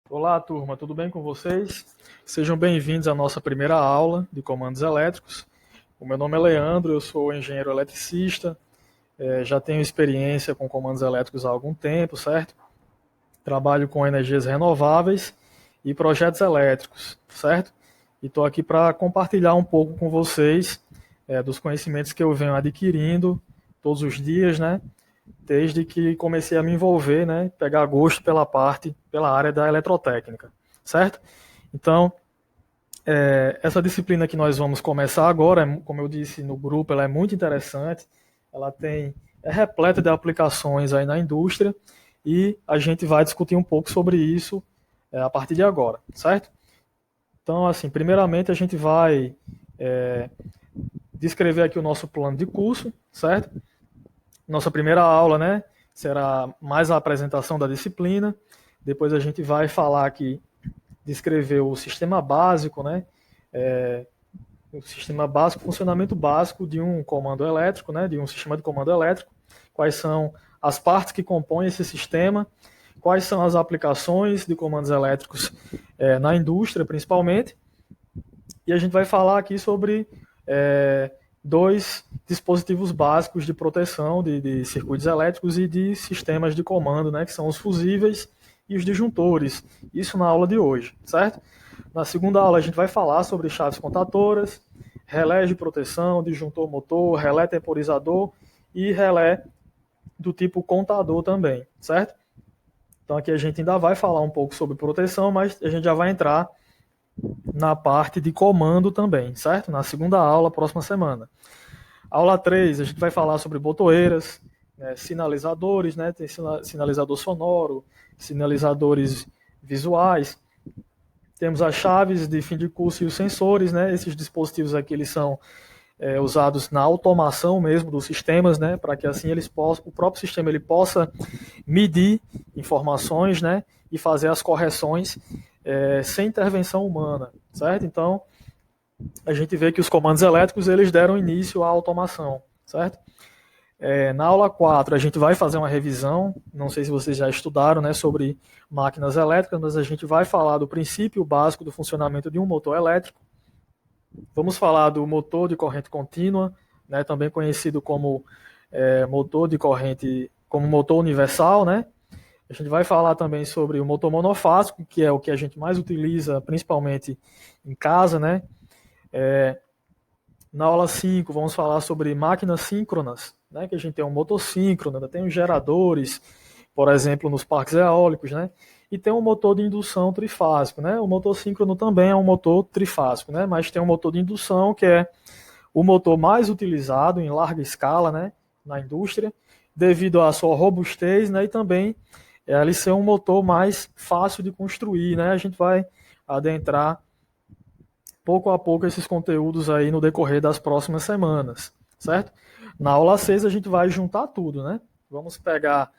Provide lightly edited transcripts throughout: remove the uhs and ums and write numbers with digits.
Olá, turma, tudo bem com vocês? Sejam bem-vindos à nossa primeira aula de comandos elétricos. O meu nome é Leandro, eu sou engenheiro eletricista, já tenho experiência com comandos elétricos há algum tempo, certo? Trabalho com energias renováveis e projetos elétricos, certo? E estou aqui para compartilhar um pouco com vocês dos conhecimentos que eu venho adquirindo todos os dias, né? Desde que comecei a me envolver, né, pegar gosto pela área da eletrotécnica, certo? Então, essa disciplina que nós vamos começar agora, como eu disse no grupo, ela é muito interessante, é repleta de aplicações aí na indústria e a gente vai discutir um pouco sobre isso a partir de agora, certo? Então, assim, primeiramente a gente vai descrever aqui o nosso plano de curso, certo? Nossa primeira aula, né, será mais a apresentação da disciplina. Depois a gente vai falar aqui, descrever o sistema básico, né, o sistema básico, o funcionamento básico de um comando elétrico, né, de um sistema de comando elétrico. Quais são as partes que compõem esse sistema, quais são as aplicações de comandos elétricos na indústria, principalmente. E a gente vai falar aqui sobre dois dispositivos básicos de proteção de circuitos elétricos e de sistemas de comando, né, que são os fusíveis e os disjuntores. Isso na aula de hoje, certo? Na segunda aula a gente vai falar sobre chaves contatoras, relés de proteção, disjuntor motor, relé temporizador e relé do tipo contador também, certo? Então aqui a gente ainda vai falar um pouco sobre proteção, mas a gente já vai entrar na parte de comando também, certo? Na segunda aula, próxima semana. Aula 3, a gente vai falar sobre botoeiras, né, sinalizadores, né, tem sinalizador sonoro, sinalizadores visuais. Temos as chaves de fim de curso e os sensores, né, esses dispositivos aqui eles são usados na automação mesmo dos sistemas, né, para que assim o próprio sistema ele possa medir informações, né, e fazer as correções sem intervenção humana, certo? Então, a gente vê que os comandos elétricos eles deram início à automação, certo? Na aula 4 a gente vai fazer uma revisão, não sei se vocês já estudaram, né, sobre máquinas elétricas, mas a gente vai falar do princípio básico do funcionamento de um motor elétrico. Vamos falar do motor de corrente contínua, né, também conhecido como motor de corrente, como motor universal, né? A gente vai falar também sobre o motor monofásico, que é o que a gente mais utiliza, principalmente em casa, né? Na aula 5, vamos falar sobre máquinas síncronas, né? Que a gente tem um motor síncrono, tem os geradores, por exemplo, nos parques eólicos, né? E tem um motor de indução trifásico, né? O motor síncrono também é um motor trifásico, né? Mas tem um motor de indução que é o motor mais utilizado em larga escala, né? Na indústria, devido à sua robustez, né? E também ele ser um motor mais fácil de construir, né? A gente vai adentrar pouco a pouco esses conteúdos aí no decorrer das próximas semanas, certo? Na aula 6 a gente vai juntar tudo, né? Vamos pegar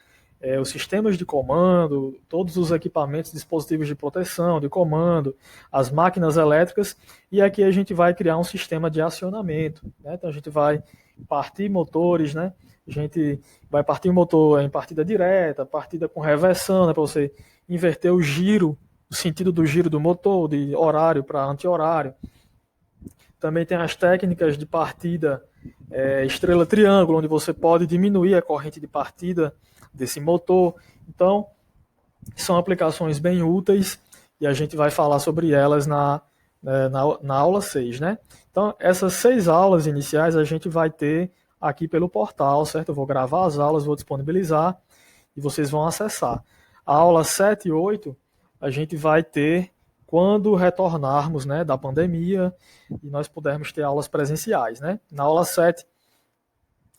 os sistemas de comando, todos os equipamentos, dispositivos de proteção, de comando, as máquinas elétricas, e aqui a gente vai criar um sistema de acionamento, né? Então a gente vai partir motores, né? A gente vai partir o motor em partida direta, partida com reversão, né? Para você inverter o giro, o sentido do giro do motor, de horário para anti-horário. Também tem as técnicas de partida estrela-triângulo, onde você pode diminuir a corrente de partida desse motor. Então, são aplicações bem úteis e a gente vai falar sobre elas na aula 6, né? Então, essas 6 aulas iniciais a gente vai ter aqui pelo portal, certo? Eu vou gravar as aulas, vou disponibilizar e vocês vão acessar. A aula 7 e 8 a gente vai ter quando retornarmos, né, da pandemia e nós pudermos ter aulas presenciais, né? Na aula 7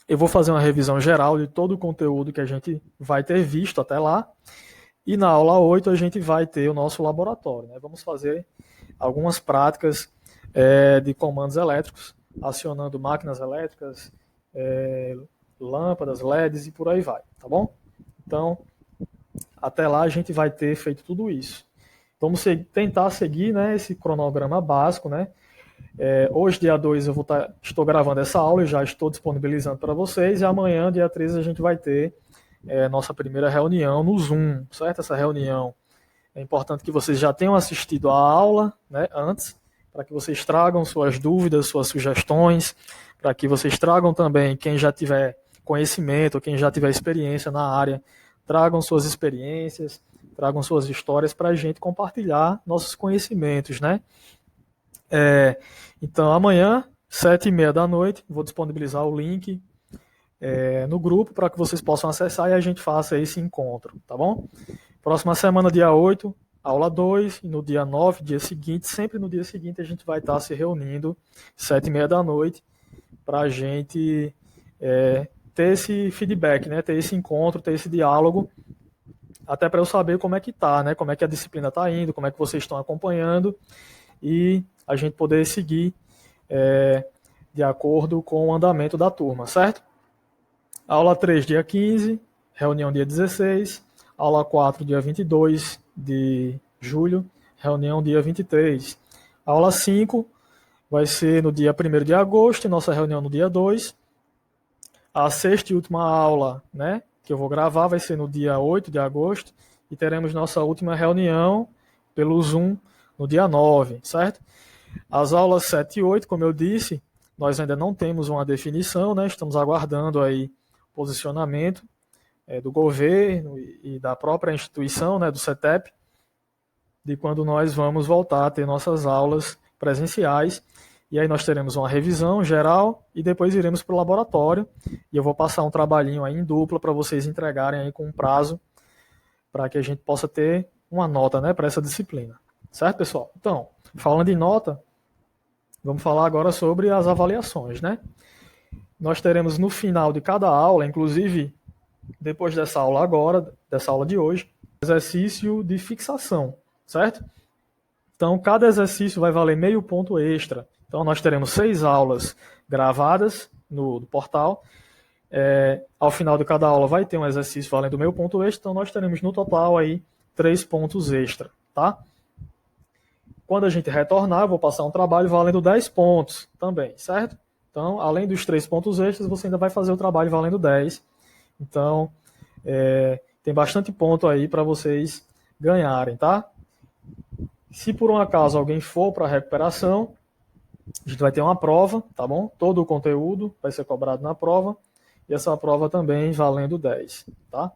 eu vou fazer uma revisão geral de todo o conteúdo que a gente vai ter visto até lá. E na aula 8 a gente vai ter o nosso laboratório, né? Vamos fazer algumas práticas de comandos elétricos, acionando máquinas elétricas, lâmpadas, LEDs e por aí vai, tá bom? Então, até lá a gente vai ter feito tudo isso. Vamos tentar seguir, né, esse cronograma básico, né? Hoje, dia 2, estou gravando essa aula e já estou disponibilizando para vocês. E amanhã, dia 13, a gente vai ter nossa primeira reunião no Zoom, certo? Essa reunião É importante que vocês já tenham assistido a aula, né, antes, para que vocês tragam suas dúvidas, suas sugestões, para que vocês tragam também, quem já tiver conhecimento, quem já tiver experiência na área, tragam suas experiências, tragam suas histórias para a gente compartilhar nossos conhecimentos, né? Então, amanhã, 7h30 da noite, vou disponibilizar o link no grupo para que vocês possam acessar e a gente faça esse encontro, tá bom? Próxima semana, dia 8, aula 2, e no dia 9, dia seguinte, sempre no dia seguinte, a gente vai estar se reunindo, 7h30 da noite, para a gente ter esse feedback, né? Ter esse encontro, ter esse diálogo, até para eu saber como é que tá, né? Como é que a disciplina está indo, como é que vocês estão acompanhando, e a gente poder seguir de acordo com o andamento da turma, certo? Aula 3, dia 15, reunião dia 16, aula 4, dia 22 de julho, reunião dia 23. Aula 5 vai ser no dia 1º de agosto, e nossa reunião no dia 2. A sexta e última aula, né, que eu vou gravar, vai ser no dia 8 de agosto, e teremos nossa última reunião pelo Zoom no dia 9, certo? As aulas 7 e 8, como eu disse, nós ainda não temos uma definição, né? Estamos aguardando aí posicionamento do governo e da própria instituição, né, do CETEP, de quando nós vamos voltar a ter nossas aulas presenciais. E aí nós teremos uma revisão geral e depois iremos para o laboratório. E eu vou passar um trabalhinho aí em dupla para vocês entregarem aí com um prazo para que a gente possa ter uma nota, né, para essa disciplina. Certo, pessoal? Então, falando em nota, vamos falar agora sobre as avaliações, né? Nós teremos no final de cada aula, inclusive depois dessa aula agora, dessa aula de hoje, exercício de fixação, certo? Então, cada exercício vai valer meio ponto extra. Então, nós teremos 6 aulas gravadas no portal. Ao final de cada aula vai ter um exercício valendo meio ponto extra. Então, nós teremos no total aí 3 pontos extra, tá? Quando a gente retornar, eu vou passar um trabalho valendo 10 pontos também, certo? Então, além dos 3 pontos extras, você ainda vai fazer o trabalho valendo 10. Então, tem bastante ponto aí para vocês ganharem, tá? Se por um acaso alguém for para a recuperação, a gente vai ter uma prova, tá bom? Todo o conteúdo vai ser cobrado na prova, e essa prova também valendo 10, tá?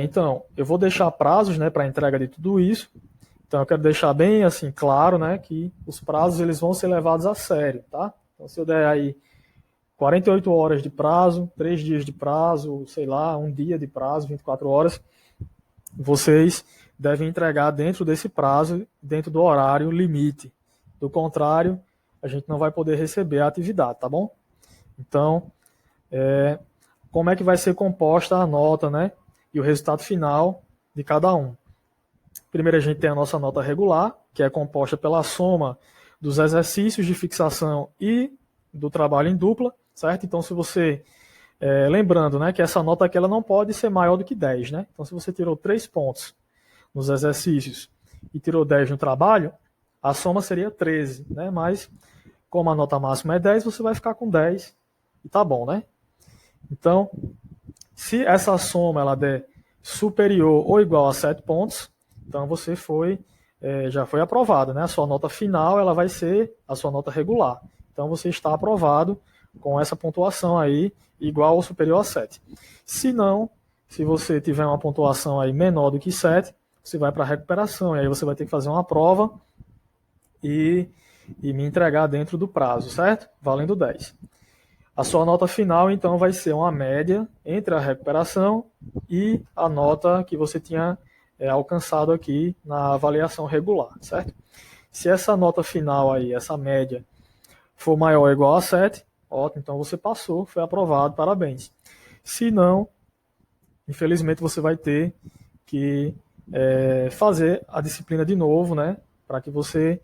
Então, eu vou deixar prazos, né, para a entrega de tudo isso. Então, eu quero deixar bem assim claro, né, que os prazos eles vão ser levados a sério, tá? Então, se eu der aí 48 horas de prazo, 3 dias de prazo, sei lá, 1 dia de prazo, 24 horas, vocês devem entregar dentro desse prazo, dentro do horário limite. Do contrário, a gente não vai poder receber a atividade, tá bom? Então, como é que vai ser composta a nota, né? E o resultado final de cada um. Primeiro a gente tem a nossa nota regular, que é composta pela soma dos exercícios de fixação e do trabalho em dupla, certo? Então, se você... lembrando, né, que essa nota aqui ela não pode ser maior do que 10, né? Então, se você tirou 3 pontos nos exercícios e tirou 10 no trabalho, a soma seria 13, né? Mas, como a nota máxima é 10, você vai ficar com 10 e tá bom, né? Então, se essa soma ela der superior ou igual a 7 pontos, então você já foi aprovado, né? A sua nota final ela vai ser a sua nota regular. Então, você está aprovado com essa pontuação aí igual ou superior a 7. Se não, se você tiver uma pontuação aí menor do que 7, você vai para a recuperação, e aí você vai ter que fazer uma prova e me entregar dentro do prazo, certo? Valendo 10. A sua nota final, então, vai ser uma média entre a recuperação e a nota que você tinha alcançado aqui na avaliação regular, certo? Se essa nota final aí, essa média, for maior ou igual a 7, ótimo, então você passou, foi aprovado, parabéns. Se não, infelizmente você vai ter que fazer a disciplina de novo, né, para que você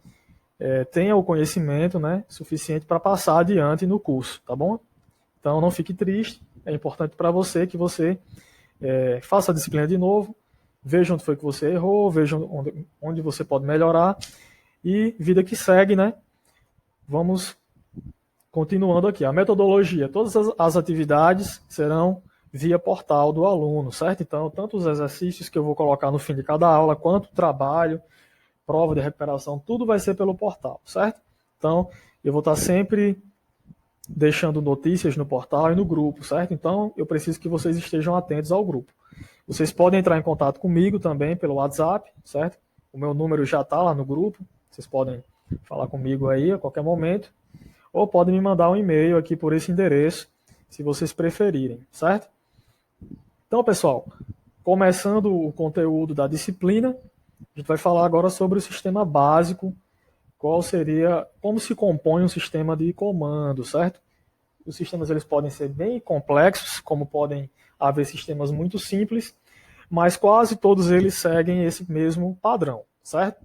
tenha o conhecimento, né, suficiente para passar adiante no curso, tá bom? Então não fique triste, é importante para você que você faça a disciplina de novo, veja onde foi que você errou, veja onde você pode melhorar, e vida que segue, né? Vamos continuando aqui. A metodologia, todas as atividades serão via portal do aluno, certo? Então, tanto os exercícios que eu vou colocar no fim de cada aula, quanto o trabalho, prova de recuperação, tudo vai ser pelo portal, certo? Então, eu vou estar sempre deixando notícias no portal e no grupo, certo? Então, eu preciso que vocês estejam atentos ao grupo. Vocês podem entrar em contato comigo também pelo WhatsApp, certo? O meu número já está lá no grupo, vocês podem falar comigo aí a qualquer momento, ou podem me mandar um e-mail aqui por esse endereço, se vocês preferirem, certo? Então, pessoal, começando o conteúdo da disciplina, a gente vai falar agora sobre o sistema básico, como se compõe um sistema de comando, certo? Os sistemas eles podem ser bem complexos, como podem haver sistemas muito simples, mas quase todos eles seguem esse mesmo padrão, certo?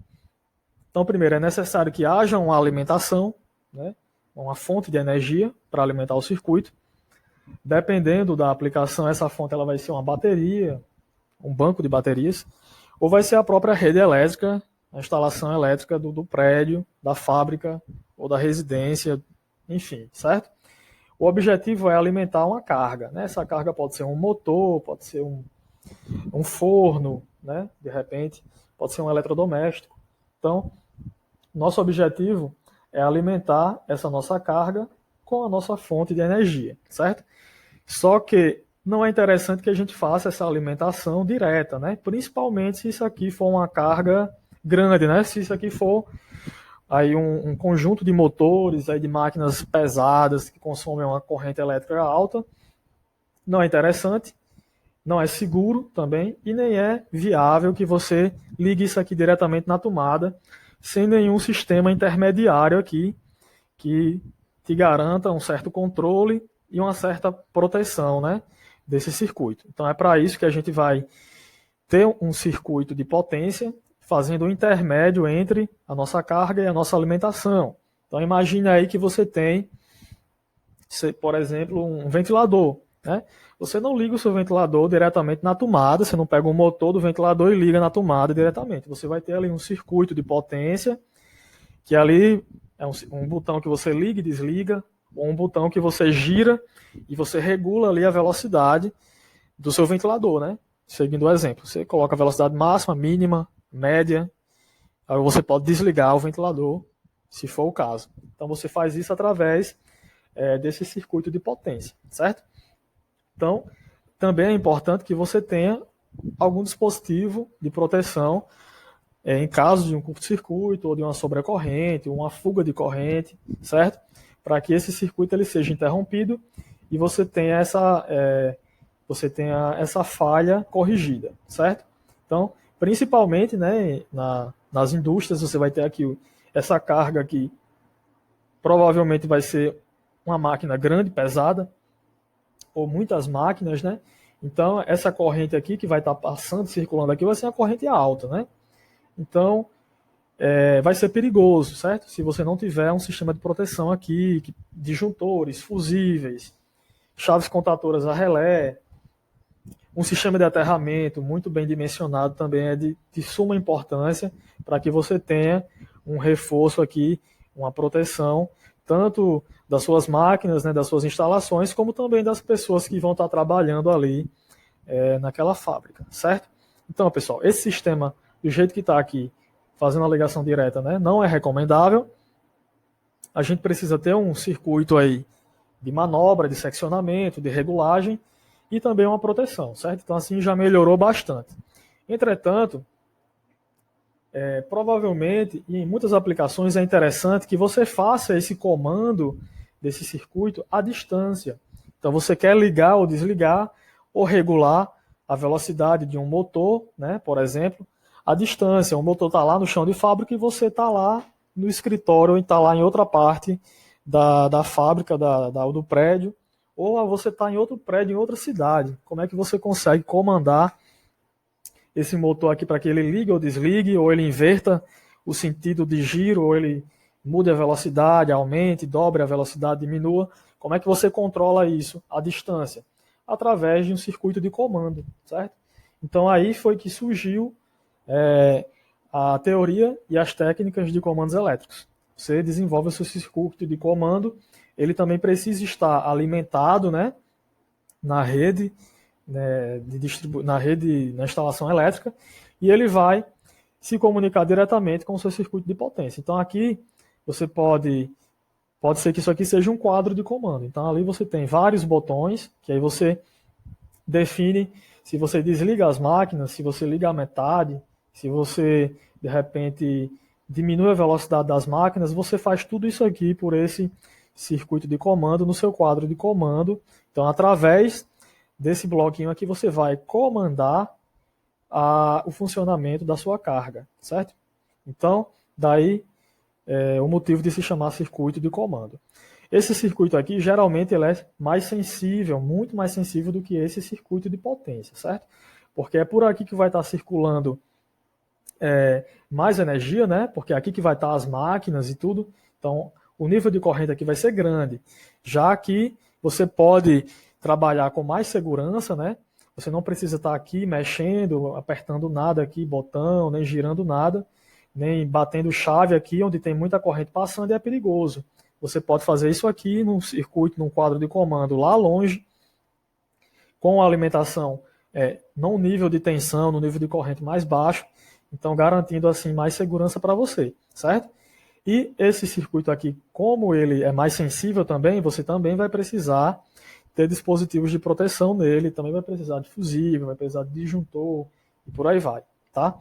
Então, primeiro, é necessário que haja uma alimentação, né, uma fonte de energia para alimentar o circuito. Dependendo da aplicação, essa fonte ela vai ser uma bateria, um banco de baterias, ou vai ser a própria rede elétrica, a instalação elétrica do prédio, da fábrica ou da residência, enfim, certo? O objetivo é alimentar uma carga, né? Essa carga pode ser um motor, pode ser um forno, né? De repente, pode ser um eletrodoméstico. Então, nosso objetivo é alimentar essa nossa carga com a nossa fonte de energia, certo? Só que não é interessante que a gente faça essa alimentação direta, né? Principalmente se isso aqui for uma carga grande, né? Se isso aqui for aí um conjunto de motores, aí de máquinas pesadas que consomem uma corrente elétrica alta, não é interessante, não é seguro também e nem é viável que você ligue isso aqui diretamente na tomada sem nenhum sistema intermediário aqui que te garanta um certo controle e uma certa proteção, né, desse circuito. Então é para isso que a gente vai ter um circuito de potência fazendo um intermédio entre a nossa carga e a nossa alimentação. Então imagine aí que você tem, por exemplo, um ventilador, né? Você não liga o seu ventilador diretamente na tomada, você não pega o motor do ventilador e liga na tomada diretamente. Você vai ter ali um circuito de potência, que ali é um botão que você liga e desliga, ou um botão que você gira e você regula ali a velocidade do seu ventilador, né? Seguindo o exemplo, você coloca a velocidade máxima, mínima, média, aí você pode desligar o ventilador, se for o caso. Então você faz isso através desse circuito de potência, certo? Então, também é importante que você tenha algum dispositivo de proteção em caso de um curto-circuito ou de uma sobrecorrente, uma fuga de corrente, certo? Para que esse circuito ele seja interrompido e você tenha essa falha corrigida, certo? Então, principalmente, né, nas indústrias, você vai ter aqui essa carga aqui, provavelmente vai ser uma máquina grande, pesada, ou muitas máquinas, né? Então, essa corrente aqui que vai estar passando, circulando aqui, vai ser uma corrente alta, né? Então, vai ser perigoso, certo? Se você não tiver um sistema de proteção aqui, disjuntores, fusíveis, chaves contatoras a relé, um sistema de aterramento muito bem dimensionado também é de suma importância para que você tenha um reforço aqui, uma proteção, tanto das suas máquinas, né, das suas instalações, como também das pessoas que vão estar trabalhando ali naquela fábrica, certo? Então, pessoal, esse sistema, do jeito que está aqui, fazendo a ligação direta, né, não é recomendável. A gente precisa ter um circuito aí de manobra, de seccionamento, de regulagem e também uma proteção, certo? Então, assim, já melhorou bastante. Entretanto, provavelmente, e em muitas aplicações é interessante que você faça esse comando desse circuito à distância. Então, você quer ligar ou desligar ou regular a velocidade de um motor, né, por exemplo, à distância. O motor está lá no chão de fábrica e você está lá no escritório ou está lá em outra parte da fábrica, do prédio, ou você está em outro prédio, em outra cidade. Como é que você consegue comandar esse motor aqui para que ele ligue ou desligue, ou ele inverta o sentido de giro, ou ele mude a velocidade, aumente, dobre a velocidade, diminua? Como é que você controla isso à distância? Através de um circuito de comando, certo? Então aí foi que surgiu a teoria e as técnicas de comandos elétricos. Você desenvolve o seu circuito de comando, ele também precisa estar alimentado, né, na rede né, na rede, na instalação elétrica, e ele vai se comunicar diretamente com o seu circuito de potência. Então aqui você pode ser que isso aqui seja um quadro de comando. Então ali você tem vários botões, que aí você define se você desliga as máquinas, se você liga a metade, se você de repente diminui a velocidade das máquinas, você faz tudo isso aqui por esse circuito de comando no seu quadro de comando. Então através desse bloquinho aqui você vai comandar o funcionamento da sua carga, certo? Então, daí o motivo de se chamar circuito de comando. Esse circuito aqui, geralmente, ele é mais sensível, muito mais sensível do que esse circuito de potência, certo? Porque é por aqui que vai estar circulando mais energia, né? Porque é aqui que vai estar as máquinas e tudo. Então, o nível de corrente aqui vai ser grande. Já que você pode trabalhar com mais segurança, né? Você não precisa estar aqui mexendo, apertando nada aqui, botão, nem girando nada, nem batendo chave aqui, onde tem muita corrente passando e é perigoso. Você pode fazer isso aqui num circuito, num quadro de comando lá longe, com a alimentação num nível de tensão, no nível de corrente mais baixo, então garantindo assim mais segurança para você, certo? E esse circuito aqui, como ele é mais sensível também, você também vai precisar ter dispositivos de proteção nele, também vai precisar de fusível, vai precisar de disjuntor e por aí vai, tá?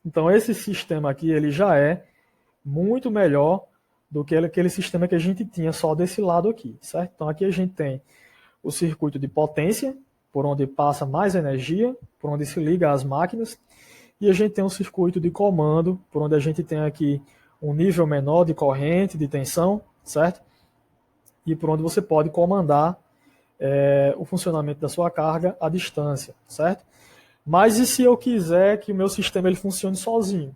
Então esse sistema aqui, ele já é muito melhor do que aquele sistema que a gente tinha só desse lado aqui, certo? Então aqui a gente tem o circuito de potência, por onde passa mais energia, por onde se liga as máquinas, e a gente tem um circuito de comando, por onde a gente tem aqui um nível menor de corrente, de tensão, certo? E por onde você pode comandar o funcionamento da sua carga à distância, certo? Mas e se eu quiser que o meu sistema ele funcione sozinho?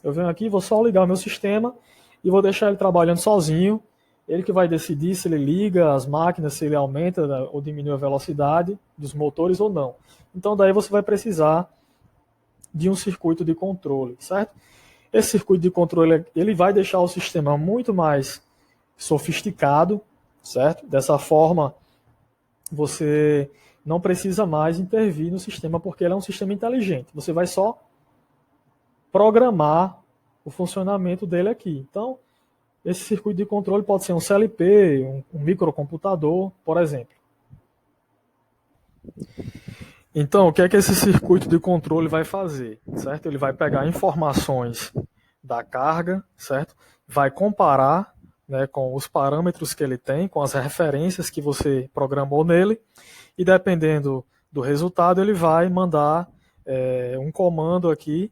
Eu venho aqui, vou só ligar o meu sistema e vou deixar ele trabalhando sozinho. Ele que vai decidir se ele liga as máquinas, se ele aumenta ou diminui a velocidade dos motores ou não. Então daí você vai precisar de um circuito de controle, certo? Esse circuito de controle ele vai deixar o sistema muito mais sofisticado, certo? Dessa forma você não precisa mais intervir no sistema porque ele é um sistema inteligente. Você vai só programar o funcionamento dele aqui. Então, esse circuito de controle pode ser um CLP, um microcomputador, por exemplo. Então, o que é que esse circuito de controle vai fazer? Certo? Ele vai pegar informações da carga, certo? Vai comparar, né, com os parâmetros que ele tem, com as referências que você programou nele, e dependendo do resultado, ele vai mandar um comando aqui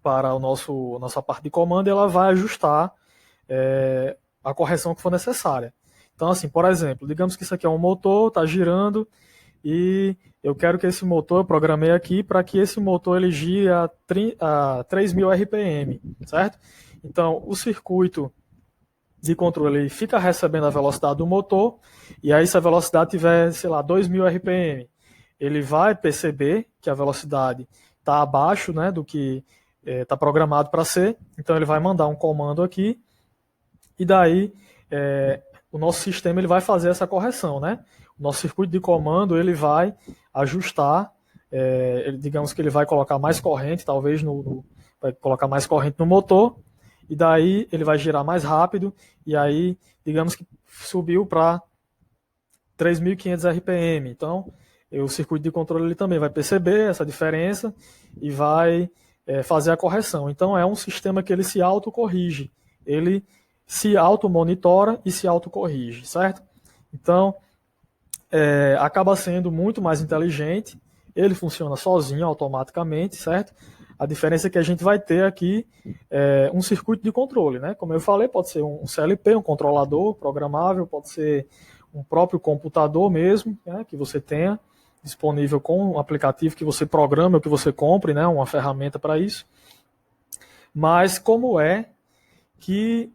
para a nossa parte de comando, e ela vai ajustar a correção que for necessária. Então, assim, por exemplo, digamos que isso aqui é um motor, está girando, e eu quero que esse motor, eu programei aqui para que esse motor ele gire a 3.000 RPM, certo? Então, o circuito de controle ele fica recebendo a velocidade do motor, e aí se a velocidade tiver, sei lá, 2.000 RPM, ele vai perceber que a velocidade está abaixo, né, do que está programado para ser, então ele vai mandar um comando aqui, e daí o nosso sistema ele vai fazer essa correção, né? O nosso circuito de comando ele vai ajustar, digamos que ele vai colocar mais corrente, talvez vai colocar mais corrente no motor, e daí ele vai girar mais rápido, e aí, digamos que subiu para 3.500 RPM. Então, o circuito de controle ele também vai perceber essa diferença e vai fazer a correção. Então, é um sistema que ele se autocorrige. Ele se automonitora e se autocorrige, certo? Então, acaba sendo muito mais inteligente, ele funciona sozinho, automaticamente, certo? A diferença é que a gente vai ter aqui um circuito de controle, né? Como eu falei, pode ser um CLP, um controlador programável, pode ser um próprio computador mesmo, né, que você tenha disponível com um aplicativo que você programe ou que você compre, né, uma ferramenta para isso. Mas como é que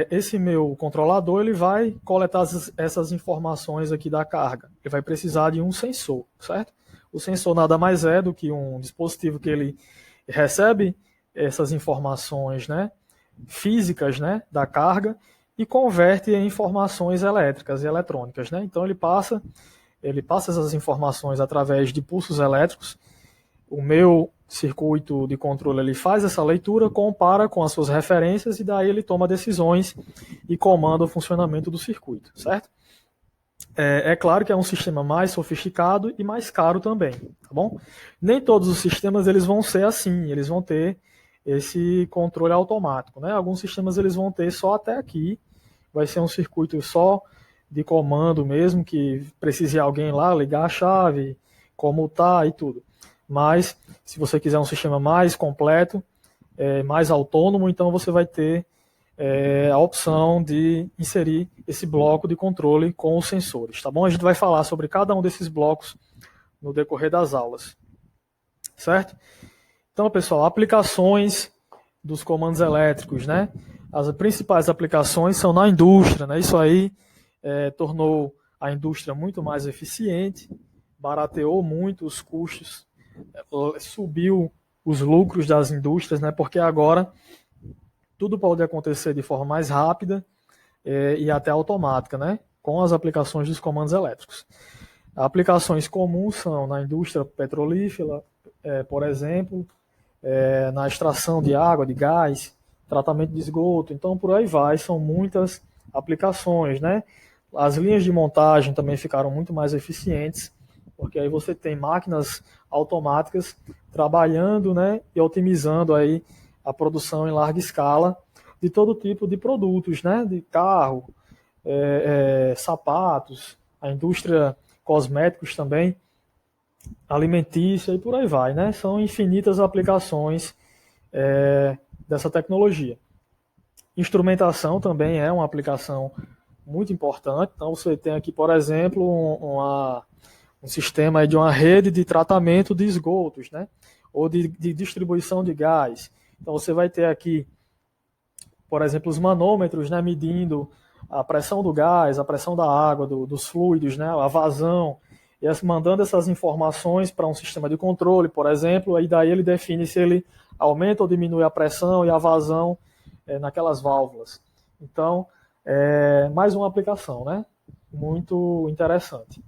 esse meu controlador ele vai coletar essas informações aqui da carga? Ele vai precisar de um sensor, certo? O sensor nada mais é do que um dispositivo que ele recebe essas informações, né, físicas, né, da carga e converte em informações elétricas e eletrônicas, né? Então ele passa ele passa essas informações através de pulsos elétricos. O meu circuito de controle ele faz essa leitura, compara com as suas referências e daí ele toma decisões e comanda o funcionamento do circuito, certo? É claro que é um sistema mais sofisticado e mais caro também, tá bom? Nem todos os sistemas eles vão ser assim, eles vão ter esse controle automático, né? Alguns sistemas eles vão ter só até aqui, vai ser um circuito só de comando mesmo, que precise alguém lá ligar a chave, comutar e tudo. Mas se você quiser um sistema mais completo, mais autônomo, então você vai ter a opção de inserir esse bloco de controle com os sensores, tá bom? A gente vai falar sobre cada um desses blocos no decorrer das aulas, certo? Então, pessoal, aplicações dos comandos elétricos, né? As principais aplicações são na indústria, né? Isso aí tornou a indústria muito mais eficiente, barateou muito os custos, subiu os lucros das indústrias, né? Porque agora tudo pode acontecer de forma mais rápida e até automática, né? Com as aplicações dos comandos elétricos. Aplicações comuns são na indústria petrolífera, por exemplo, na extração de água, de gás, tratamento de esgoto, então por aí vai, são muitas aplicações, né? As linhas de montagem também ficaram muito mais eficientes, porque aí você tem máquinas automáticas trabalhando, né, e otimizando aí a produção em larga escala de todo tipo de produtos, né, de carro, sapatos, a indústria cosméticos também, alimentícia e por aí vai, né? São infinitas aplicações dessa tecnologia. Instrumentação também é uma aplicação muito importante. Então você tem aqui, por exemplo, um sistema de uma rede de tratamento de esgotos, né? Ou de distribuição de gás. Então você vai ter aqui, por exemplo, os manômetros, né, medindo a pressão do gás, a pressão da água, dos fluidos, né, a vazão, e mandando essas informações para um sistema de controle, por exemplo, aí daí ele define se ele aumenta ou diminui a pressão e a vazão naquelas válvulas. Então, mais uma aplicação, né, muito interessante.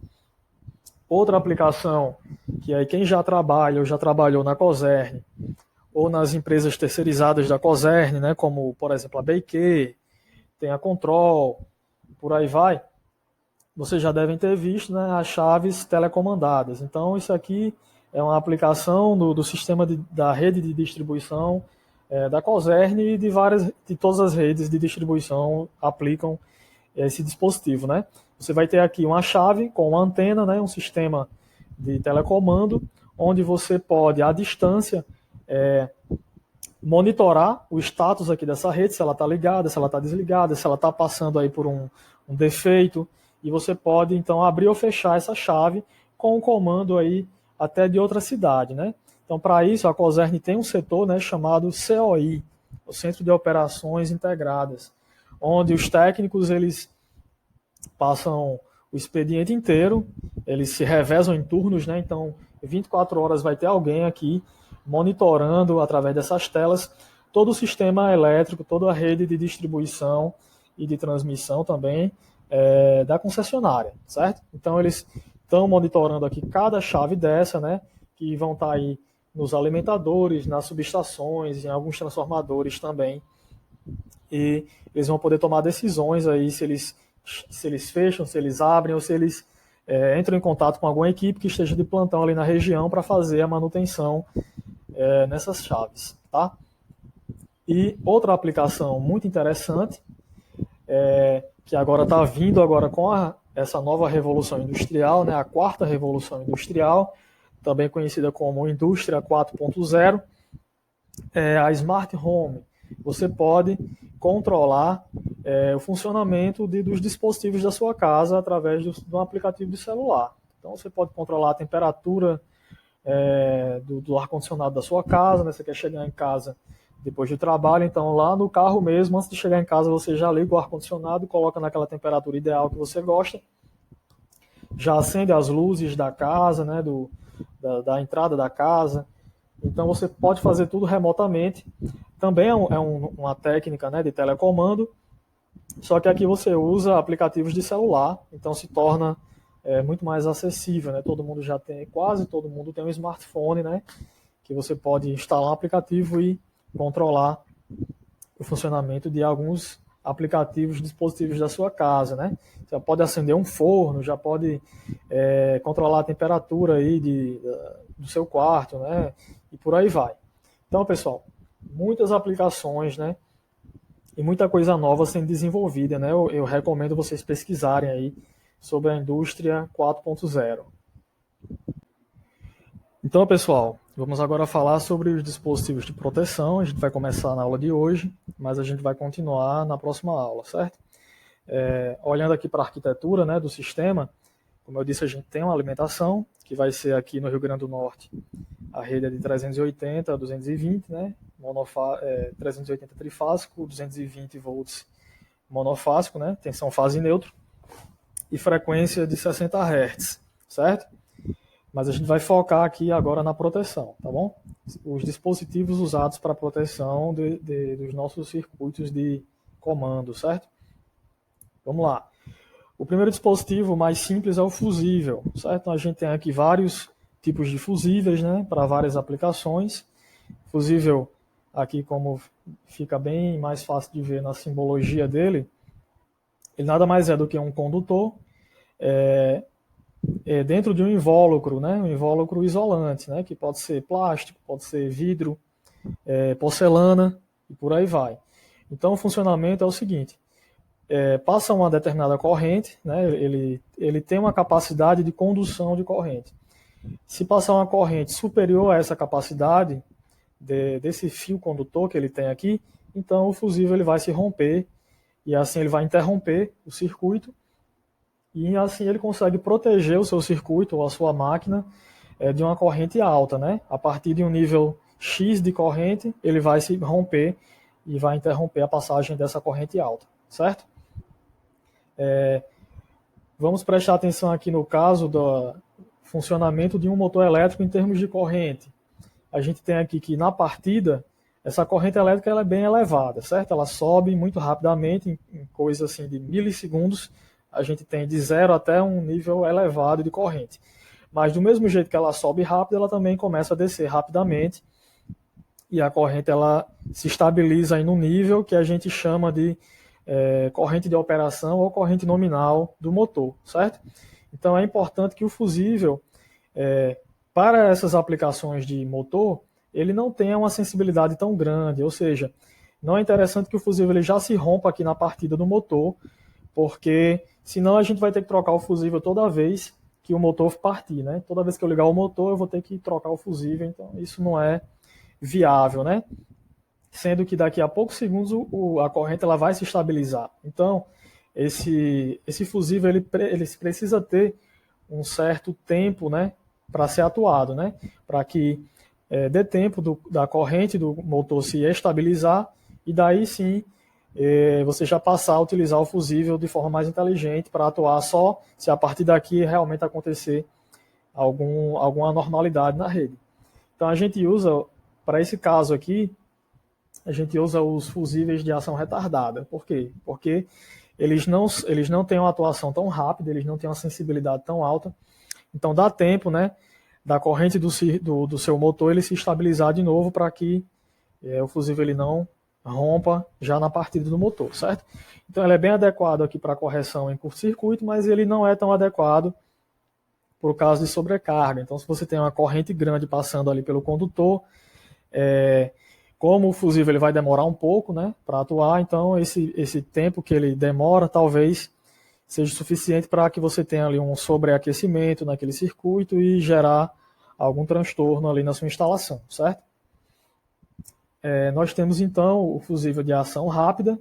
Outra aplicação, que aí quem já trabalha ou já trabalhou na Cosern, ou nas empresas terceirizadas da Cosern, né, como, por exemplo, a BQ, tem a Control, por aí vai, vocês já devem ter visto, né, as chaves telecomandadas. Então, isso aqui é uma aplicação do sistema da rede de distribuição da Cosern e de todas as redes de distribuição aplicam esse dispositivo, né? Você vai ter aqui uma chave com uma antena, né, um sistema de telecomando, onde você pode, à distância, monitorar o status aqui dessa rede, se ela está ligada, se ela está desligada, se ela está passando aí por um defeito, e você pode então abrir ou fechar essa chave com um comando aí até de outra cidade, né? Então, para isso, a Cosern tem um setor, né, chamado COI, o Centro de Operações Integradas, onde os técnicos eles passam o expediente inteiro, eles se revezam em turnos, né? Então, 24 horas vai ter alguém aqui monitorando através dessas telas todo o sistema elétrico, toda a rede de distribuição e de transmissão também da concessionária, certo? Então eles estão monitorando aqui cada chave dessa, né, que vão estar aí nos alimentadores, nas subestações, em alguns transformadores também, e eles vão poder tomar decisões aí se eles fecham, se eles abrem ou se eles entram em contato com alguma equipe que esteja de plantão ali na região para fazer a manutenção nessas chaves, tá? E outra aplicação muito interessante, que agora está vindo agora com essa nova revolução industrial, né, a quarta revolução industrial, também conhecida como Indústria 4.0, a Smart Home. Você pode controlar o funcionamento dos dispositivos da sua casa através de um aplicativo de celular. Então você pode controlar a temperatura do ar-condicionado da sua casa, né? Você quer chegar em casa depois do trabalho, então lá no carro mesmo, antes de chegar em casa, você já liga o ar-condicionado, coloca naquela temperatura ideal que você gosta, já acende as luzes da casa, né, da entrada da casa, então você pode fazer tudo remotamente. Também uma técnica, né, de telecomando, só que aqui você usa aplicativos de celular, então se torna muito mais acessível, né? Quase todo mundo tem um smartphone, né? Que você pode instalar um aplicativo e controlar o funcionamento de alguns aplicativos, dispositivos da sua casa, né? Você pode acender um forno, já pode controlar a temperatura aí do seu quarto, né? E por aí vai. Então, pessoal, muitas aplicações, né? E muita coisa nova sendo desenvolvida, né? Eu recomendo vocês pesquisarem aí sobre a indústria 4.0. Então, pessoal, vamos agora falar sobre os dispositivos de proteção. A gente vai começar na aula de hoje, mas a gente vai continuar na próxima aula, certo? Olhando aqui para a arquitetura, né, do sistema, como eu disse, a gente tem uma alimentação, que vai ser aqui no Rio Grande do Norte, a rede é de 380 a 220, né? 380 trifásico, 220 volts monofásico, né? Tensão fase neutro, e frequência de 60 Hz, certo? Mas a gente vai focar aqui agora na proteção, tá bom? Os dispositivos usados para proteção dos nossos circuitos de comando, certo? Vamos lá. O primeiro dispositivo mais simples é o fusível, certo? Então a gente tem aqui vários tipos de fusíveis, né, para várias aplicações. Fusível, aqui como fica bem mais fácil de ver na simbologia dele, ele nada mais é do que um condutor dentro de um invólucro, né, um invólucro isolante, né, que pode ser plástico, pode ser vidro, porcelana e por aí vai. Então o funcionamento é o seguinte: passa uma determinada corrente, né, ele tem uma capacidade de condução de corrente. Se passar uma corrente superior a essa capacidade desse fio condutor que ele tem aqui, então o fusível ele vai se romper e assim ele vai interromper o circuito e assim ele consegue proteger o seu circuito ou a sua máquina de uma corrente alta, né? A partir de um nível X de corrente, ele vai se romper e vai interromper a passagem dessa corrente alta, certo? Vamos prestar atenção aqui no caso do funcionamento de um motor elétrico em termos de corrente. A gente tem aqui que na partida, essa corrente elétrica ela é bem elevada, certo? Ela sobe muito rapidamente, em coisa assim de milissegundos, a gente tem de 0 até um nível elevado de corrente. Mas do mesmo jeito que ela sobe rápido, ela também começa a descer rapidamente, e a corrente ela se estabiliza aí no nível que a gente chama de corrente de operação ou corrente nominal do motor, certo? Então é importante que o fusível, para essas aplicações de motor, ele não tenha uma sensibilidade tão grande, ou seja, não é interessante que o fusível ele já se rompa aqui na partida do motor, porque senão a gente vai ter que trocar o fusível toda vez que o motor partir, né? Toda vez que eu ligar o motor, eu vou ter que trocar o fusível, então isso não é viável, né? Sendo que daqui a poucos segundos a corrente ela vai se estabilizar. Então, esse fusível ele precisa ter um certo tempo, né, para ser atuado, né, para que dê tempo da corrente do motor se estabilizar e daí sim você já passar a utilizar o fusível de forma mais inteligente para atuar só se a partir daqui realmente acontecer alguma anormalidade na rede. Então a gente usa, para esse caso aqui, a gente usa os fusíveis de ação retardada. Por quê? Porque eles não têm uma atuação tão rápida, eles não têm uma sensibilidade tão alta, então dá tempo, né, da corrente do seu motor ele se estabilizar de novo para que o fusível ele não rompa já na partida do motor, certo? Então ele é bem adequado aqui para correção em curto-circuito, mas ele não é tão adequado por causa de sobrecarga. Então se você tem uma corrente grande passando ali pelo condutor, como o fusível ele vai demorar um pouco, né, para atuar, então esse tempo que ele demora talvez seja suficiente para que você tenha ali um sobreaquecimento naquele circuito e gerar algum transtorno ali na sua instalação, certo? Nós temos então o fusível de ação rápida,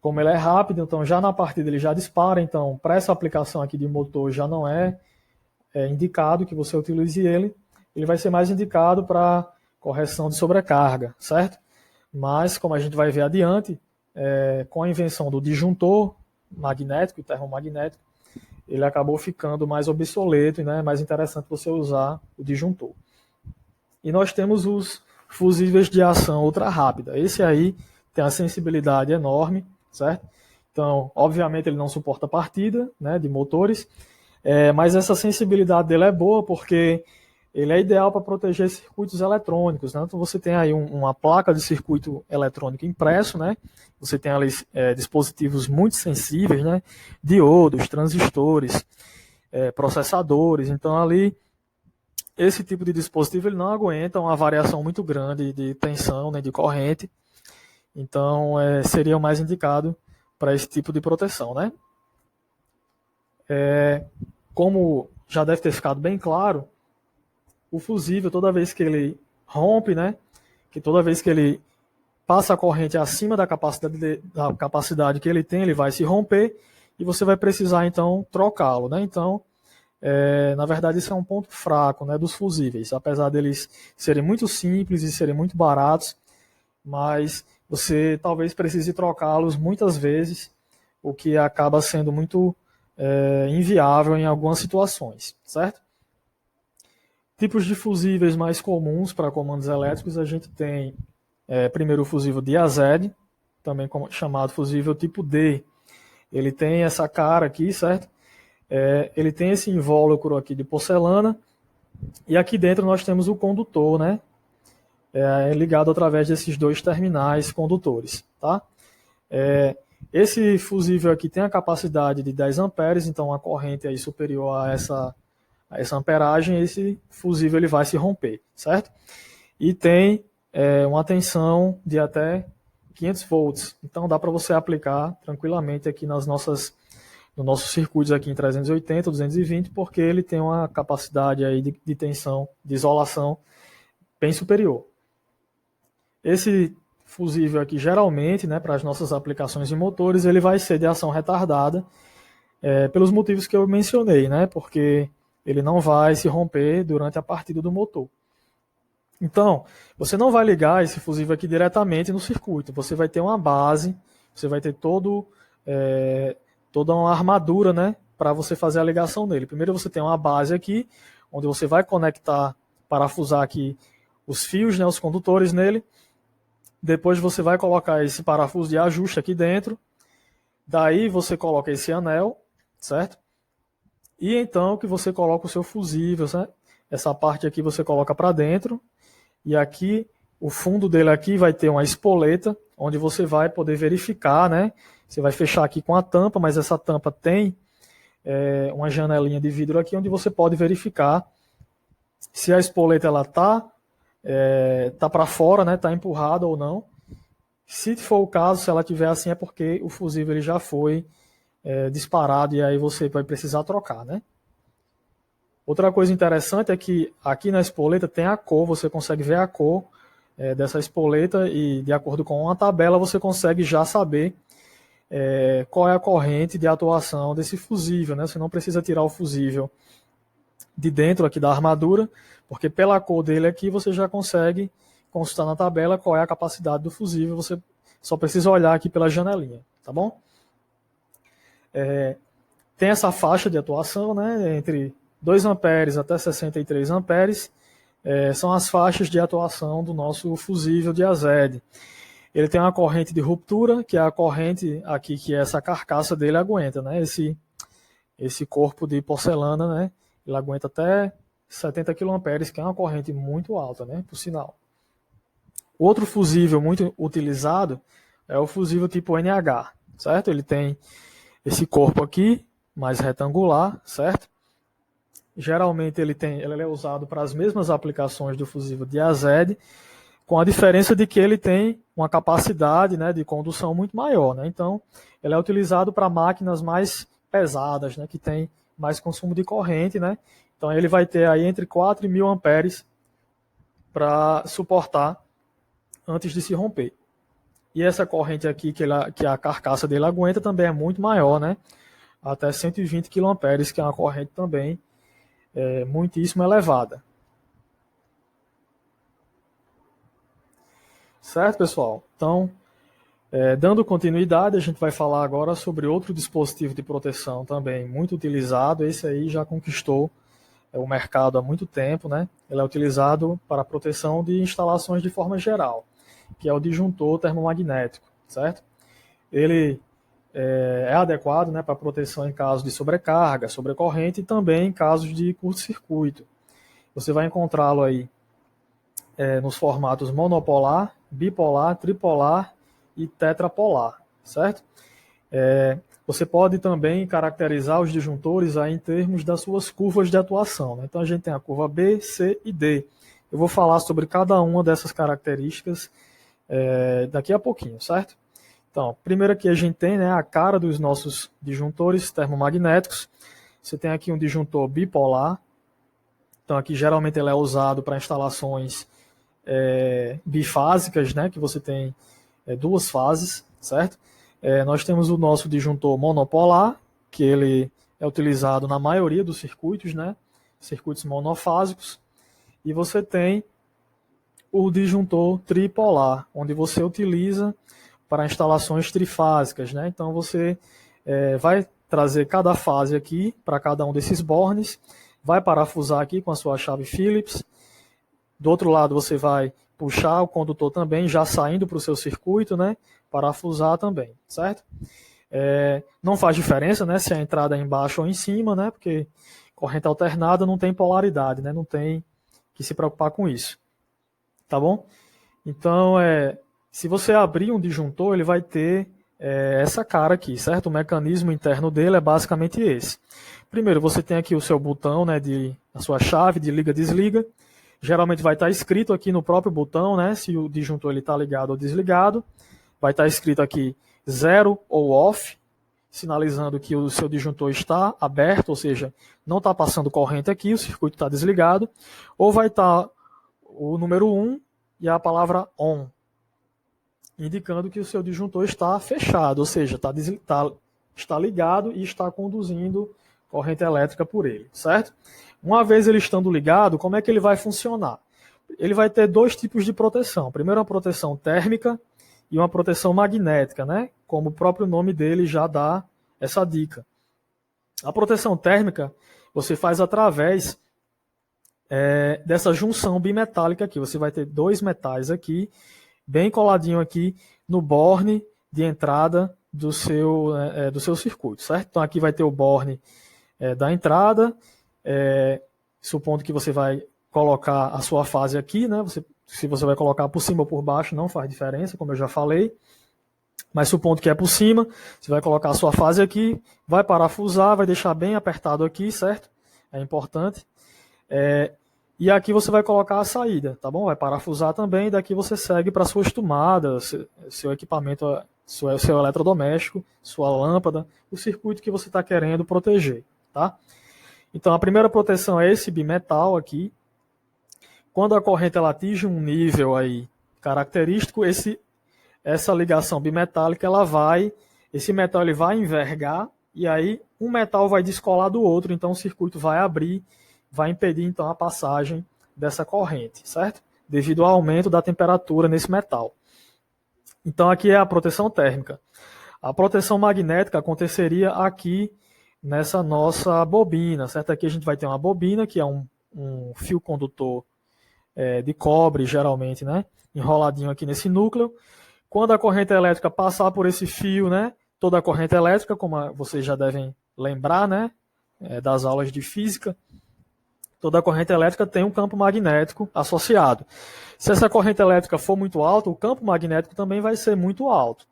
como ele é rápido, então já na partida ele já dispara, então para essa aplicação aqui de motor já não é indicado que você utilize ele vai ser mais indicado para correção de sobrecarga, certo? Mas, como a gente vai ver adiante, com a invenção do disjuntor magnético e termomagnético, ele acabou ficando mais obsoleto e é mais interessante você usar o disjuntor. E nós temos os fusíveis de ação ultra rápida. Esse aí tem a sensibilidade enorme, certo? Então, obviamente, ele não suporta partida, né, de motores, mas essa sensibilidade dele é boa porque ele é ideal para proteger circuitos eletrônicos, né? Então você tem aí uma placa de circuito eletrônico impresso, né? Você tem ali dispositivos muito sensíveis, né? Diodos, transistores, processadores. Então ali esse tipo de dispositivo ele não aguenta uma variação muito grande de tensão, né, de corrente. Então seria o mais indicado para esse tipo de proteção, né? Como já deve ter ficado bem claro, o fusível, toda vez que ele rompe, né, que toda vez que ele passa a corrente acima da capacidade que ele tem, ele vai se romper e você vai precisar, então, trocá-lo, né? Então, na verdade, isso é um ponto fraco, né, dos fusíveis, apesar deles serem muito simples e serem muito baratos, mas você talvez precise trocá-los muitas vezes, o que acaba sendo muito inviável em algumas situações, certo? Tipos de fusíveis mais comuns para comandos elétricos, a gente tem primeiro o fusível diazed, também chamado fusível tipo D. Ele tem essa cara aqui, certo? Ele tem esse invólucro aqui de porcelana, e aqui dentro nós temos o condutor, né? Ligado através desses dois terminais condutores, tá? Esse fusível aqui tem a capacidade de 10 amperes, então a corrente aí superior a essa amperagem, esse fusível ele vai se romper, certo? E tem uma tensão de até 500 volts, então dá para você aplicar tranquilamente aqui nos nossos circuitos aqui em 380, 220, porque ele tem uma capacidade aí de tensão, de isolação bem superior. Esse fusível aqui, geralmente, né, para as nossas aplicações de motores, ele vai ser de ação retardada, pelos motivos que eu mencionei, né, porque ele não vai se romper durante a partida do motor. Então, você não vai ligar esse fusível aqui diretamente no circuito, você vai ter uma base, você vai ter toda uma armadura, né, para você fazer a ligação nele. Primeiro você tem uma base aqui, onde você vai conectar, parafusar aqui os fios, né, os condutores nele. Depois você vai colocar esse parafuso de ajuste aqui dentro. Daí você coloca esse anel, certo? E então que você coloca o seu fusível, certo? Essa parte aqui você coloca para dentro. E aqui, o fundo dele aqui vai ter uma espoleta, onde você vai poder verificar, né? Você vai fechar aqui com a tampa, mas essa tampa tem uma janelinha de vidro aqui, onde você pode verificar se a espoleta ela tá para fora, né? Tá empurrada ou não. Se for o caso, se ela tiver assim, é porque o fusível ele já foi disparado e aí você vai precisar trocar, né? Outra coisa interessante é que aqui na espoleta tem a cor, você consegue ver a cor dessa espoleta e de acordo com uma tabela você consegue já saber qual é a corrente de atuação desse fusível, né? Você não precisa tirar o fusível de dentro aqui da armadura, porque pela cor dele aqui você já consegue consultar na tabela qual é a capacidade do fusível, você só precisa olhar aqui pela janelinha, tá bom? Tem essa faixa de atuação, né, entre 2 amperes até 63 amperes, são as faixas de atuação do nosso fusível diazed. Ele tem uma corrente de ruptura, que é a corrente aqui que essa carcaça dele aguenta, né, esse corpo de porcelana, né, ele aguenta até 70 kA, que é uma corrente muito alta, né, por sinal. Outro fusível muito utilizado é o fusível tipo NH, certo? Ele tem esse corpo aqui, mais retangular, certo? Geralmente ele é usado para as mesmas aplicações do fusível diazed, com a diferença de que ele tem uma capacidade, né, de condução muito maior, né? Então, ele é utilizado para máquinas mais pesadas, né, que tem mais consumo de corrente, né? Então, ele vai ter aí entre 4 e 1000 amperes para suportar antes de se romper. E essa corrente aqui que a carcaça dele aguenta também é muito maior, né? Até 120 kA, que é uma corrente também muitíssimo elevada. Certo, pessoal? Então, dando continuidade, a gente vai falar agora sobre outro dispositivo de proteção também muito utilizado. Esse aí já conquistou o mercado há muito tempo, né? Ele é utilizado para a proteção de instalações de forma geral, que é o disjuntor termomagnético, certo? Ele é adequado, né, para proteção em caso de sobrecarga, sobrecorrente e também em casos de curto-circuito. Você vai encontrá-lo aí nos formatos monopolar, bipolar, tripolar e tetrapolar, certo? Você pode também caracterizar os disjuntores aí em termos das suas curvas de atuação, né? Então a gente tem a curva B, C e D. Eu vou falar sobre cada uma dessas características daqui a pouquinho, certo? Então, primeiro aqui a gente tem, né, a cara dos nossos disjuntores termomagnéticos. Você tem aqui um disjuntor bipolar. Então aqui geralmente ele é usado para instalações bifásicas, né, que você tem duas fases, certo? Nós temos o nosso disjuntor monopolar, que ele é utilizado na maioria dos circuitos, né, circuitos monofásicos, e você tem o disjuntor tripolar, onde você utiliza para instalações trifásicas, né? Então você vai trazer cada fase aqui para cada um desses bornes, vai parafusar aqui com a sua chave Phillips. Do outro lado você vai puxar o condutor também, já saindo para o seu circuito, né? Parafusar também, certo? Não faz diferença, né, se a entrada é embaixo ou em cima, né? Porque corrente alternada não tem polaridade, né? Não tem que se preocupar com isso, tá bom? Então, se você abrir um disjuntor, ele vai ter essa cara aqui, certo? O mecanismo interno dele é basicamente esse. Primeiro, você tem aqui o seu botão, né, a sua chave de liga-desliga. Geralmente vai estar escrito aqui no próprio botão, né, se o disjuntor está ligado ou desligado. Vai estar escrito aqui 0 ou off, sinalizando que o seu disjuntor está aberto, ou seja, não está passando corrente aqui, o circuito está desligado. Ou vai estar o número 1 e a palavra on, indicando que o seu disjuntor está fechado, ou seja, está ligado e está conduzindo corrente elétrica por ele, certo? Uma vez ele estando ligado, como é que ele vai funcionar? Ele vai ter dois tipos de proteção. Primeiro, uma proteção térmica e uma proteção magnética, né? Como o próprio nome dele já dá essa dica. A proteção térmica você faz através dessa junção bimetálica aqui. Você vai ter dois metais aqui, bem coladinho aqui no borne de entrada do seu circuito, certo? Então aqui vai ter o borne da entrada, supondo que você vai colocar a sua fase aqui, né? Se você vai colocar por cima ou por baixo, não faz diferença, como eu já falei. Mas supondo que é por cima, você vai colocar a sua fase aqui, vai parafusar, vai deixar bem apertado aqui, certo? É importante. E aqui você vai colocar a saída, tá bom? Vai parafusar também, daqui você segue para suas tomadas, seu equipamento, seu eletrodoméstico, sua lâmpada, o circuito que você está querendo proteger, tá? Então a primeira proteção é esse bimetal aqui. Quando a corrente ela atinge um nível aí característico, essa ligação bimetálica, esse metal ele vai envergar, e aí um metal vai descolar do outro, então o circuito vai abrir, vai impedir então a passagem dessa corrente, certo? Devido ao aumento da temperatura nesse metal. Então aqui é a proteção térmica. A proteção magnética aconteceria aqui nessa nossa bobina, certo? Aqui a gente vai ter uma bobina, que é um fio condutor de cobre, geralmente, né? Enroladinho aqui nesse núcleo. Quando a corrente elétrica passar por esse fio, né? Toda a corrente elétrica, como vocês já devem lembrar, né? Das aulas de física, toda a corrente elétrica tem um campo magnético associado. Se essa corrente elétrica for muito alta, o campo magnético também vai ser muito alto.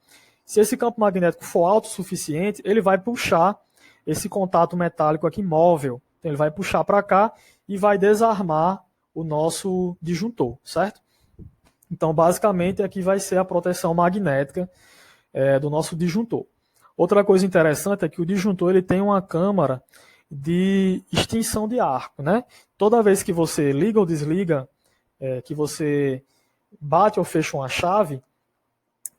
Se esse campo magnético for alto o suficiente, ele vai puxar esse contato metálico aqui móvel. Então ele vai puxar para cá e vai desarmar o nosso disjuntor, certo? Então, basicamente, aqui vai ser a proteção magnética do nosso disjuntor. Outra coisa interessante é que o disjuntor ele tem uma câmara de extinção de arco, né? Toda vez que você liga ou desliga, que você bate ou fecha uma chave,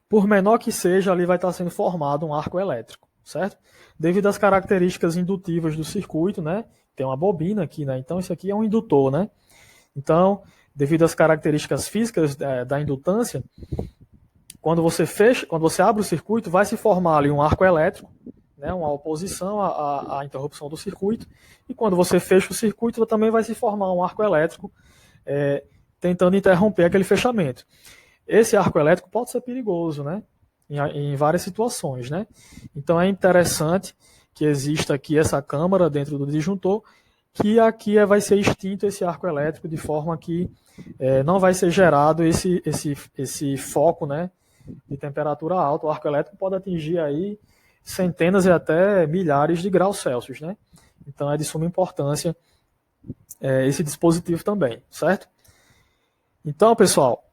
por menor que seja, ali vai estar sendo formado um arco elétrico, certo? Devido às características indutivas do circuito, né? Tem uma bobina aqui, né? Então isso aqui é um indutor, né? Então, devido às características físicas da indutância, quando você abre o circuito, vai se formar ali um arco elétrico, né, uma oposição à interrupção do circuito, e quando você fecha o circuito, também vai se formar um arco elétrico tentando interromper aquele fechamento. Esse arco elétrico pode ser perigoso, né? em várias situações, né? Então é interessante que exista aqui essa câmara dentro do disjuntor, que aqui vai ser extinto esse arco elétrico de forma que não vai ser gerado esse foco, né, de temperatura alta. O arco elétrico pode atingir aí centenas e até milhares de graus Celsius, né? Então é de suma importância esse dispositivo também, certo? Então, pessoal,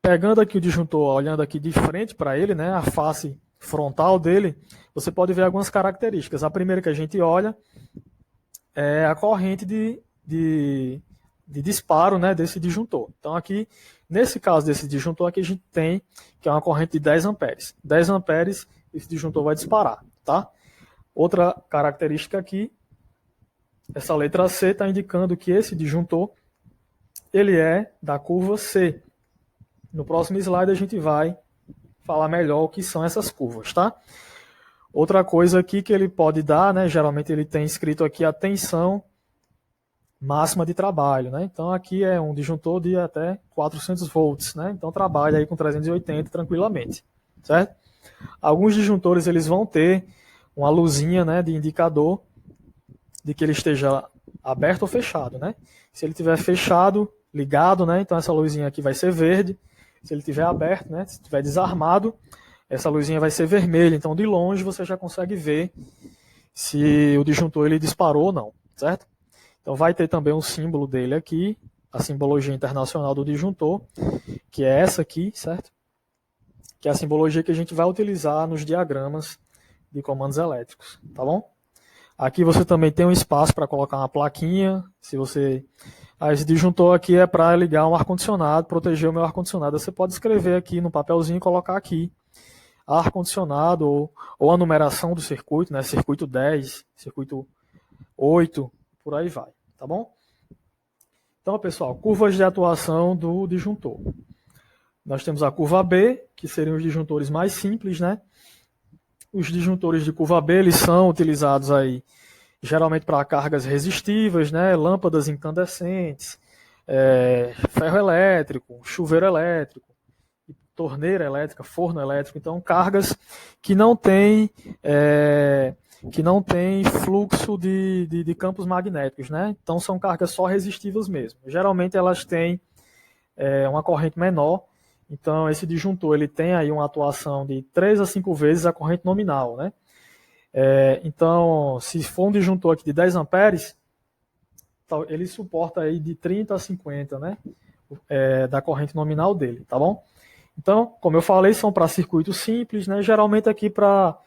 pegando aqui o disjuntor, olhando aqui de frente para ele, né, a face frontal dele, você pode ver algumas características. A primeira que a gente olha é a corrente de disparo, né, desse disjuntor. Então aqui, nesse caso desse disjuntor aqui, a gente tem que é uma corrente de 10 amperes. 10 amperes, esse disjuntor vai disparar, tá? Outra característica aqui, essa letra C está indicando que esse disjuntor ele é da curva C. No próximo slide a gente vai falar melhor o que são essas curvas, tá? Outra coisa aqui que ele pode dar, né, geralmente ele tem escrito aqui a tensão máxima de trabalho, né? Então aqui é um disjuntor de até 400 volts, né? Então trabalha aí com 380 tranquilamente, certo? Alguns disjuntores eles vão ter uma luzinha, né, de indicador de que ele esteja aberto ou fechado, né? Se ele estiver fechado, ligado, né? Então essa luzinha aqui vai ser verde. Se ele estiver aberto, né? Se estiver desarmado, essa luzinha vai ser vermelha. Então de longe você já consegue ver se o disjuntor ele disparou ou não, certo? Então vai ter também um símbolo dele aqui, a simbologia internacional do disjuntor, que é essa aqui, certo? Que é a simbologia que a gente vai utilizar nos diagramas de comandos elétricos, tá bom? Aqui você também tem um espaço para colocar uma plaquinha. Se você, esse disjuntor aqui é para ligar um ar-condicionado, proteger o meu ar-condicionado. Você pode escrever aqui no papelzinho e colocar aqui ar-condicionado ou a numeração do circuito, né? Circuito 10, circuito 8, por aí vai, tá bom? Então, pessoal, curvas de atuação do disjuntor. Nós temos a curva B, que seriam os disjuntores mais simples, né? Os disjuntores de curva B, eles são utilizados aí geralmente para cargas resistivas, né? Lâmpadas incandescentes, ferro elétrico, chuveiro elétrico, torneira elétrica, forno elétrico. Então, cargas que não têm fluxo de campos magnéticos, né? Então, são cargas só resistivas mesmo. Geralmente, elas têm uma corrente menor. Então, esse disjuntor ele tem aí uma atuação de 3 a 5 vezes a corrente nominal, né? Então, se for um disjuntor aqui de 10 amperes, ele suporta aí de 30 a 50, né? Da corrente nominal dele, tá bom? Então, como eu falei, são para circuitos simples, né? Geralmente aqui para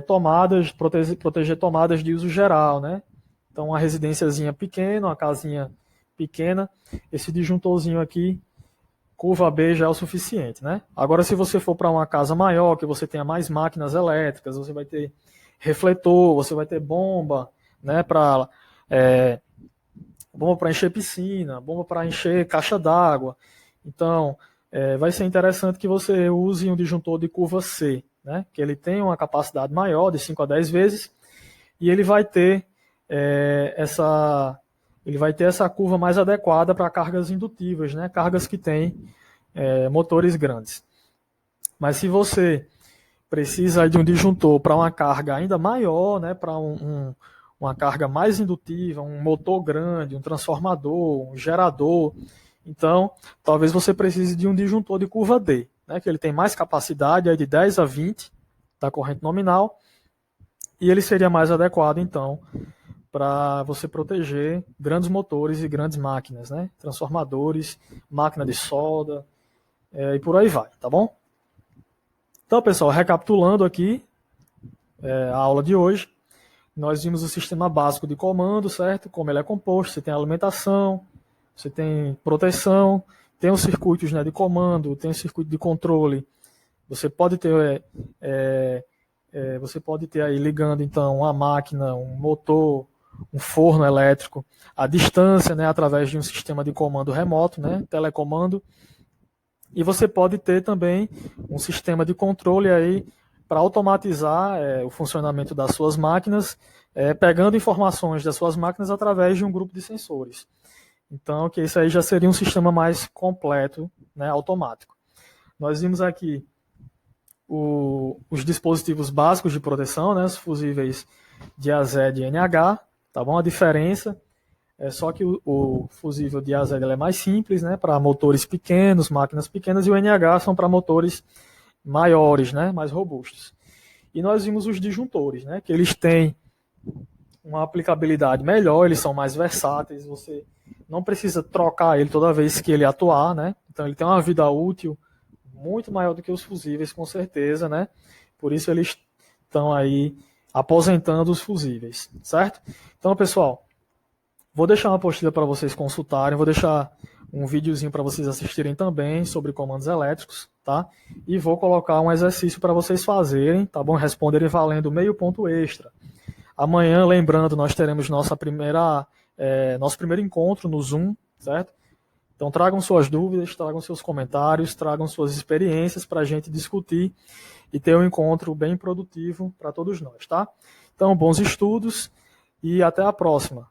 tomadas, proteger tomadas de uso geral, né? Então, uma residênciazinha pequena, uma casinha pequena, esse disjuntorzinho aqui, curva B já é o suficiente, né? Agora, se você for para uma casa maior, que você tenha mais máquinas elétricas, você vai ter refletor, você vai ter bomba, né? Bomba para encher piscina, bomba para encher caixa d'água. Então, vai ser interessante que você use um disjuntor de curva C, né? Que ele tem uma capacidade maior, de 5 a 10 vezes, e ele vai ter essa curva mais adequada para cargas indutivas, né? Cargas que têm motores grandes. Mas se você precisa de um disjuntor para uma carga ainda maior, né? Para uma carga mais indutiva, um motor grande, um transformador, um gerador, então talvez você precise de um disjuntor de curva D, né? Que ele tem mais capacidade, de 10 a 20 da corrente nominal, e ele seria mais adequado, então, para você proteger grandes motores e grandes máquinas, né? Transformadores, máquina de solda, e por aí vai, tá bom? Então, pessoal, recapitulando aqui a aula de hoje, nós vimos o sistema básico de comando, certo? Como ele é composto, você tem alimentação, você tem proteção, tem os circuitos, né, de comando, tem o circuito de controle. Você pode ter aí ligando então uma máquina, um motor, um forno elétrico à distância, né, através de um sistema de comando remoto, né, telecomando. E você pode ter também um sistema de controle aí para automatizar o funcionamento das suas máquinas, pegando informações das suas máquinas através de um grupo de sensores. Então, que isso aí já seria um sistema mais completo, né, automático. Nós vimos aqui os dispositivos básicos de proteção, né, os fusíveis de AZ e NH, tá bom? A diferença é só que o fusível de AZ é mais simples, né, para motores pequenos, máquinas pequenas, e o NH são para motores maiores, né, mais robustos. E nós vimos os disjuntores, né, que eles têm uma aplicabilidade melhor, eles são mais versáteis, você não precisa trocar ele toda vez que ele atuar, né? Então ele tem uma vida útil muito maior do que os fusíveis, com certeza, né? Por isso eles estão aí aposentando os fusíveis, certo? Então, pessoal, vou deixar uma apostila para vocês consultarem, vou deixar um videozinho para vocês assistirem também sobre comandos elétricos, tá? E vou colocar um exercício para vocês fazerem, tá bom? Responderem valendo meio ponto extra. Amanhã, lembrando, nós teremos nosso primeiro encontro no Zoom, certo? Então tragam suas dúvidas, tragam seus comentários, tragam suas experiências para a gente discutir e ter um encontro bem produtivo para todos nós, tá? Então, bons estudos e até a próxima.